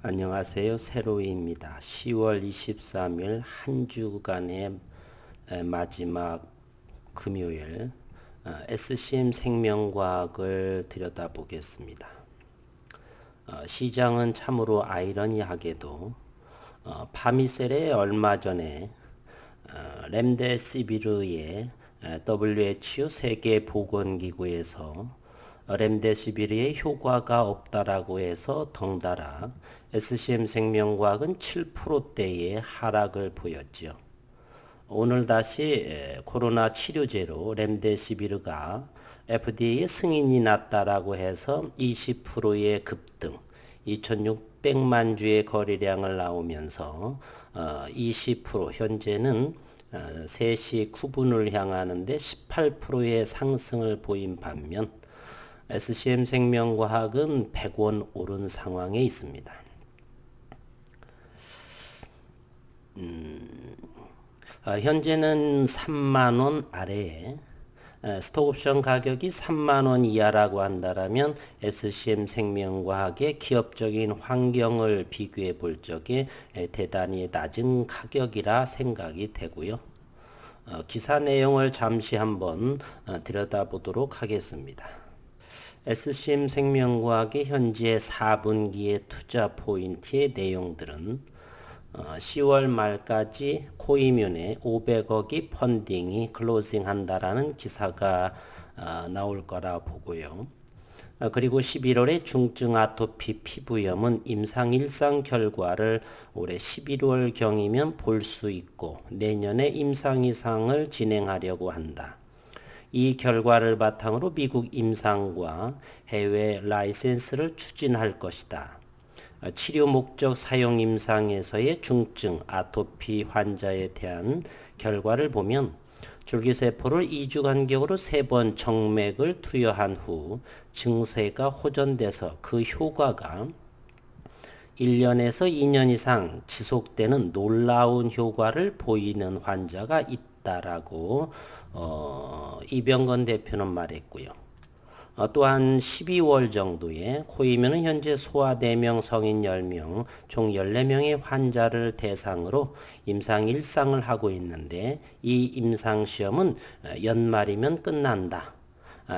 안녕하세요. 세로이입니다. 10월 23일 한 주간의 마지막 금요일 SCM 생명과학을 들여다보겠습니다. 시장은 참으로 아이러니하게도 파미셀에 얼마 전에 렘데시비르의 WHO 세계보건기구에서 렘데시비르의 효과가 없다라고 해서 덩달아 SCM 생명과학은 7%대의 하락을 보였죠. 오늘 다시 코로나 치료제로 렘데시비르가 FDA의 승인이 났다라고 해서 20%의 급등, 2,600만 주의 거래량을 나오면서 20% 현재는 3시 9분을 향하는데 18%의 상승을 보인 반면 SCM 생명과학은 100원 오른 상황에 있습니다. 현재는 3만원 아래에 스톡옵션 가격이 3만원 이하라고 한다면 SCM 생명과학의 기업적인 환경을 비교해 볼 적에 대단히 낮은 가격이라 생각이 되고요. 기사 내용을 잠시 한번 들여다보도록 하겠습니다. SCM 생명과학의 현재 4분기의 투자 포인트의 내용들은 10월 말까지 코이뮨에 500억이 펀딩이 클로징한다라는 기사가 나올 거라 보고요. 그리고 11월에 중증 아토피 피부염은 임상 1상 결과를 올해 11월경이면 볼 수 있고 내년에 임상 2상을 진행하려고 한다. 이 결과를 바탕으로 미국 임상과 해외 라이센스를 추진할 것이다. 치료 목적 사용 임상에서의 중증 아토피 환자에 대한 결과를 보면 줄기세포를 2주 간격으로 3번 정맥을 투여한 후 증세가 호전돼서 그 효과가 1년에서 2년 이상 지속되는 놀라운 효과를 보이는 환자가 있다라고 이병건 대표는 말했고요. 또한 12월 정도에 코이뮨은 현재 소아 4명, 성인 10명, 총 14명의 환자를 대상으로 임상 1상을 하고 있는데 이 임상시험은 연말이면 끝난다.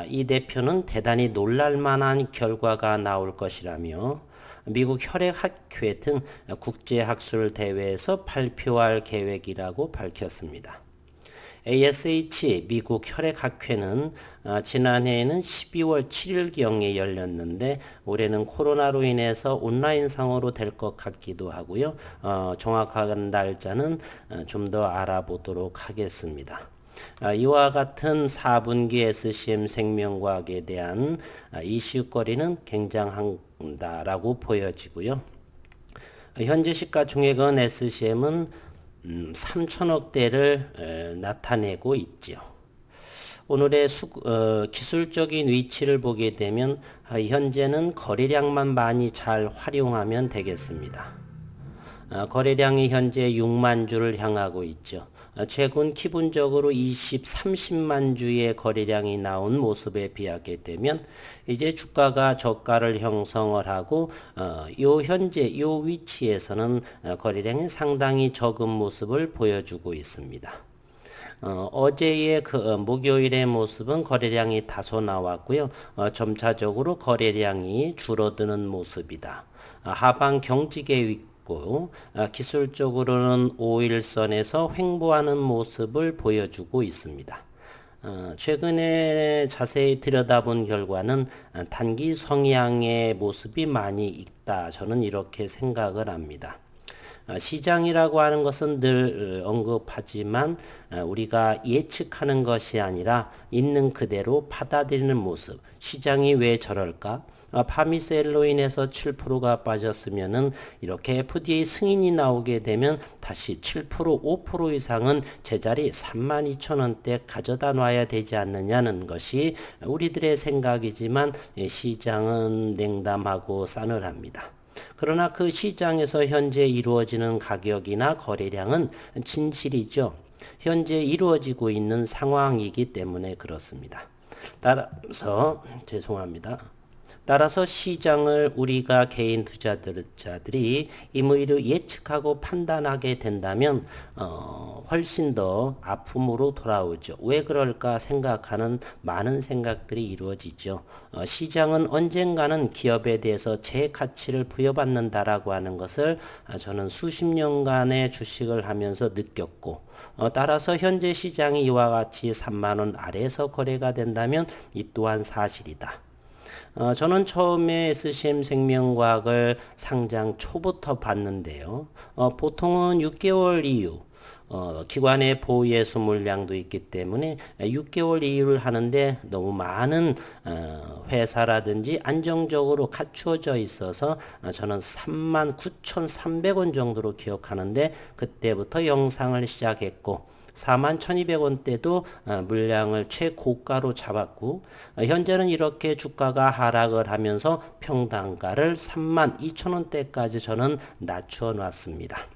이 대표는 대단히 놀랄만한 결과가 나올 것이라며 미국 혈액학회 등 국제학술대회에서 발표할 계획이라고 밝혔습니다. ASH 미국 혈액학회는 지난해에는 12월 7일경에 열렸는데 올해는 코로나로 인해서 온라인상으로 될 것 같기도 하고요. 정확한 날짜는 좀 더 알아보도록 하겠습니다. 이와 같은 4분기 SCM 생명과학에 대한 이슈거리는 굉장하다라고 보여지고요. 현재 시가총액은 SCM은 3천억대를 나타내고 있죠. 오늘의 기술적인 위치를 보게 되면 현재는 거래량만 많이 잘 활용하면 되겠습니다. 거래량이 현재 6만 주를 향하고 있죠. 최근 기본적으로 20, 30만 주의 거래량이 나온 모습에 비하게 되면 이제 주가가 저가를 형성을 하고 현재 요 위치에서는 거래량이 상당히 적은 모습을 보여주고 있습니다. 어제의 목요일의 모습은 거래량이 다소 나왔고요. 점차적으로 거래량이 줄어드는 모습이다. 하방 경직에 있고 기술적으로는 5일선에서 횡보하는 모습을 보여주고 있습니다. 최근에 자세히 들여다본 결과는 단기 성향의 모습이 많이 있다. 저는 이렇게 생각을 합니다. 시장이라고 하는 것은 늘 언급하지만 우리가 예측하는 것이 아니라 있는 그대로 받아들이는 모습. 시장이 왜 저럴까? 파미셀로 인해서 7%가 빠졌으면은 이렇게 FDA 승인이 나오게 되면 다시 7%, 5% 이상은 제자리 32,000원대 가져다 놔야 되지 않느냐는 것이 우리들의 생각이지만 시장은 냉담하고 싸늘합니다. 그러나 그 시장에서 현재 이루어지는 가격이나 거래량은 진실이죠. 현재 이루어지고 있는 상황이기 때문에 그렇습니다. 따라서 따라서 시장을 우리가 개인 투자자들이 임의로 예측하고 판단하게 된다면 훨씬 더 아픔으로 돌아오죠. 왜 그럴까 생각하는 많은 생각들이 이루어지죠. 시장은 언젠가는 기업에 대해서 제 가치를 부여받는다라고 하는 것을 저는 수십 년간의 주식을 하면서 느꼈고, 따라서 현재 시장이 이와 같이 3만 원 아래에서 거래가 된다면 이 또한 사실이다. 저는 처음에 SCM 생명과학을 상장 초부터 봤는데요. 보통은 6개월 이후 기관의 보유예수 물량도 있기 때문에 6개월 이후를 하는데 너무 많은 회사라든지 안정적으로 갖추어져 있어서 저는 39,300원 정도로 기억하는데 그때부터 영상을 시작했고 41,200원대도 물량을 최고가로 잡았고 현재는 이렇게 주가가 하락을 하면서 평단가를 32,000원대까지 저는 낮춰 놨습니다.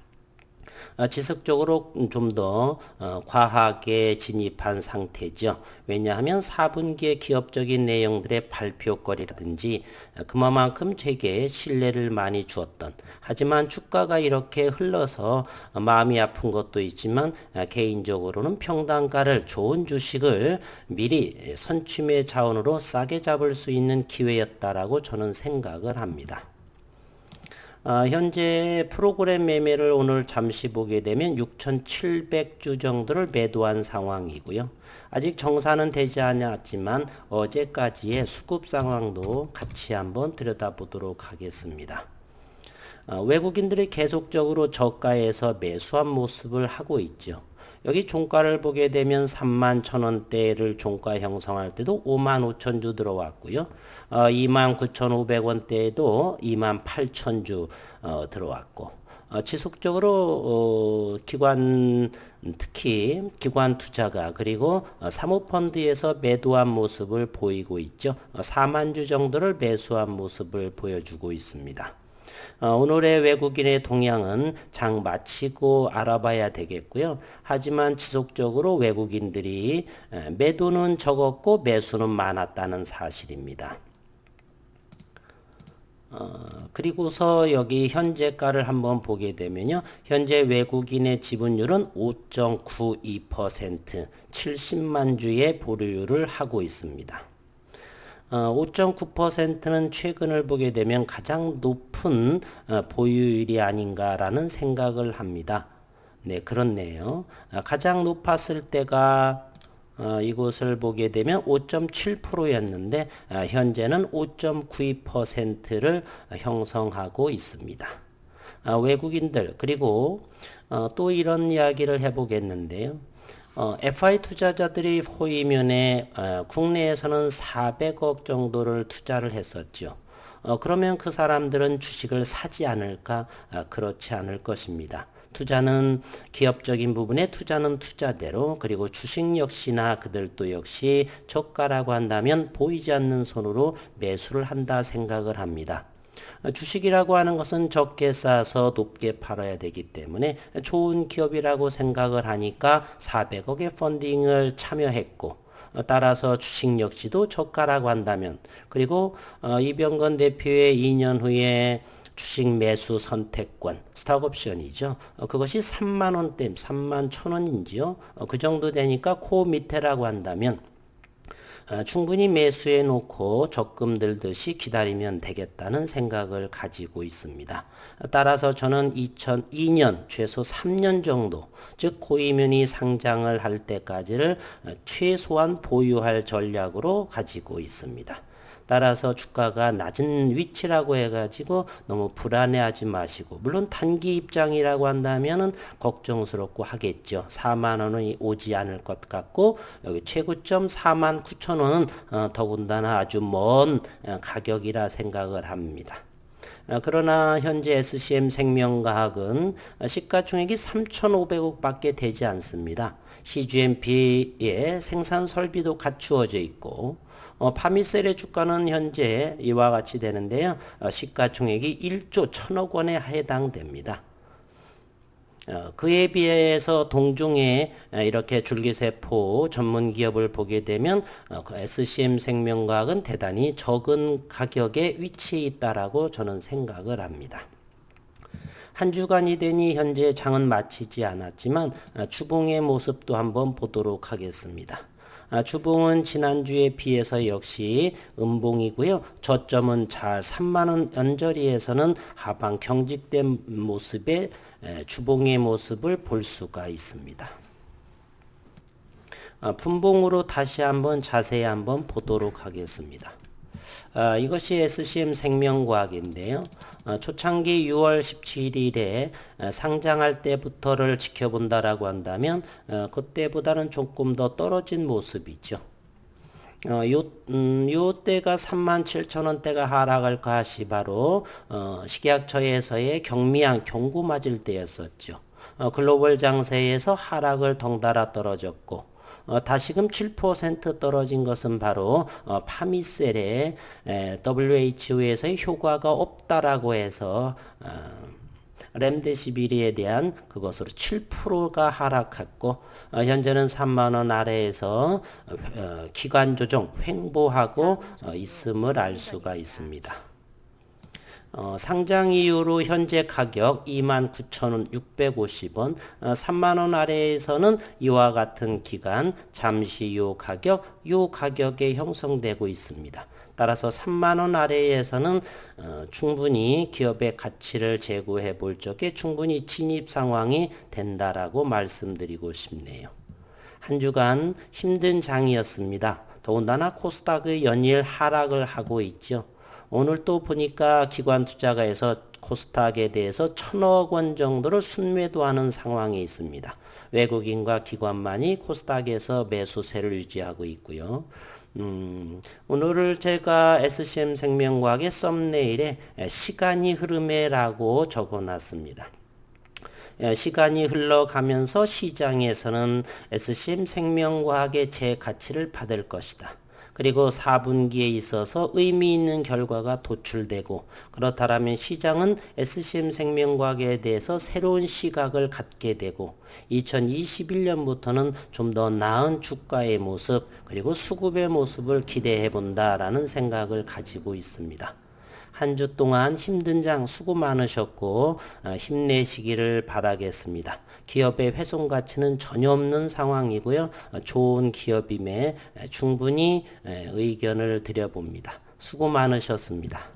지속적으로 좀 더 과하게 진입한 상태죠. 왜냐하면 4분기의 기업적인 내용들의 발표거리라든지 그만큼 제게 신뢰를 많이 주었던, 하지만 주가가 이렇게 흘러서 마음이 아픈 것도 있지만 개인적으로는 평단가를 좋은 주식을 미리 선취매 자원으로 싸게 잡을 수 있는 기회였다라고 저는 생각을 합니다. 현재 프로그램 매매를 오늘 잠시 보게 되면 6,700주 정도를 매도한 상황이고요. 아직 정산은 되지 않았지만 어제까지의 수급 상황도 같이 한번 들여다보도록 하겠습니다. 외국인들이 계속적으로 저가에서 매수한 모습을 하고 있죠. 여기 종가를 보게 되면 31,000원대를 종가 형성할 때도 55,000주 들어왔고요. 29,500원대에도 28,000주 들어왔고, 지속적으로 특히 기관 투자가 그리고 사모펀드에서 매도한 모습을 보이고 있죠. 4만 주 정도를 매수한 모습을 보여주고 있습니다. 오늘의 외국인의 동향은 장 마치고 알아봐야 되겠고요. 하지만 지속적으로 외국인들이 매도는 적었고 매수는 많았다는 사실입니다. 그리고서 여기 현재가를 한번 보게 되면요. 현재 외국인의 지분율은 5.92%, 70만 주의 보유율을 하고 있습니다. 5.9%는 최근을 보게 되면 가장 높은 보유율이 아닌가라는 생각을 합니다. 네, 그렇네요. 가장 높았을 때가 이곳을 보게 되면 5.7%였는데 현재는 5.92%를 형성하고 있습니다. 외국인들 그리고 또 이런 이야기를 해보겠는데요. FI 투자자들이 호위면에 국내에서는 400억 정도를 투자를 했었죠. 그러면 그 사람들은 주식을 사지 않을까? 그렇지 않을 것입니다. 투자는 기업적인 부분에 투자는 투자대로, 그리고 주식 역시나 그들도 역시 저가라고 한다면 보이지 않는 손으로 매수를 한다 생각을 합니다. 주식이라고 하는 것은 적게 싸서 높게 팔아야 되기 때문에 좋은 기업이라고 생각을 하니까 400억의 펀딩을 참여했고, 따라서 주식 역시도 저가라고 한다면, 그리고 이병건 대표의 2년 후에 주식 매수 선택권, 스톡옵션이죠. 그것이 3만 원대, 3만 1,000원인지요. 그 정도 되니까 그 밑에라고 한다면 충분히 매수해 놓고 적금 들듯이 기다리면 되겠다는 생각을 가지고 있습니다. 따라서 저는 2002년 최소 3년 정도, 즉 고이면이 상장을 할 때까지를 최소한 보유할 전략으로 가지고 있습니다. 따라서 주가가 낮은 위치라고 해가지고 너무 불안해하지 마시고, 물론 단기 입장이라고 한다면은 걱정스럽고 하겠죠. 4만 원이 오지 않을 것 같고, 여기 최고점 49,000원은 더군다나 아주 먼 가격이라 생각을 합니다. 그러나 현재 SCM 생명과학은 시가총액이 3,500억 밖에 되지 않습니다. CGMP의 생산 설비도 갖추어져 있고, 파미셀의 주가는 현재 이와 같이 되는데요. 시가총액이 1조 1,000억 원에 해당됩니다. 그에 비해서 동중에 이렇게 줄기세포 전문 기업을 보게 되면 그 SCM 생명과학은 대단히 적은 가격에 위치해 있다라고 저는 생각을 합니다. 한 주간이 되니 현재 장은 마치지 않았지만 주봉의 모습도 한번 보도록 하겠습니다. 주봉은 지난주에 비해서 역시 음봉이고요. 저점은 잘 3만원 언저리에서는 하방 경직된 모습의 주봉의 모습을 볼 수가 있습니다. 분봉으로 다시 한번 자세히 한번 보도록 하겠습니다. 이것이 SCM 생명과학인데요. 초창기 6월 17일에 상장할 때부터를 지켜본다라고 한다면 그때보다는 조금 더 떨어진 모습이죠. 요 때가 37,000원대가 하락할까 하시 바로 식약처에서의 경미한 경고 맞을 때였었죠. 글로벌 장세에서 하락을 덩달아 떨어졌고 다시금 7% 떨어진 것은 바로 파미셀의 WHO에서의 효과가 없다라고 해서 렘데시비리에 대한 그것으로 7%가 하락했고 현재는 3만원 아래에서 기간 조정 횡보하고 있음을 알 수가 있습니다. 상장 이후로 현재 가격 29,650원, 3만원 아래에서는 이와 같은 기간 잠시 요 가격에 형성되고 있습니다. 따라서 3만원 아래에서는 충분히 기업의 가치를 제고해 볼 적에 충분히 진입 상황이 된다라고 말씀드리고 싶네요. 한 주간 힘든 장이었습니다. 더군다나 코스닥의 연일 하락을 하고 있죠. 오늘 또 보니까 기관투자가에서 코스닥에 대해서 1,000억 원 정도를 순매도하는 상황이 있습니다. 외국인과 기관만이 코스닥에서 매수세를 유지하고 있고요. 오늘을 제가 SCM 생명과학의 썸네일에 시간이 흐름에라고 적어놨습니다. 시간이 흘러가면서 시장에서는 SCM 생명과학의 제 가치를 받을 것이다. 그리고 4분기에 있어서 의미 있는 결과가 도출되고 그렇다면 시장은 SCM 생명과학에 대해서 새로운 시각을 갖게 되고 2021년부터는 좀 더 나은 주가의 모습 그리고 수급의 모습을 기대해 본다라는 생각을 가지고 있습니다. 한 주 동안 힘든 장 수고 많으셨고 힘내시기를 바라겠습니다. 기업의 훼손 가치는 전혀 없는 상황이고요. 좋은 기업임에 충분히 의견을 드려봅니다. 수고 많으셨습니다.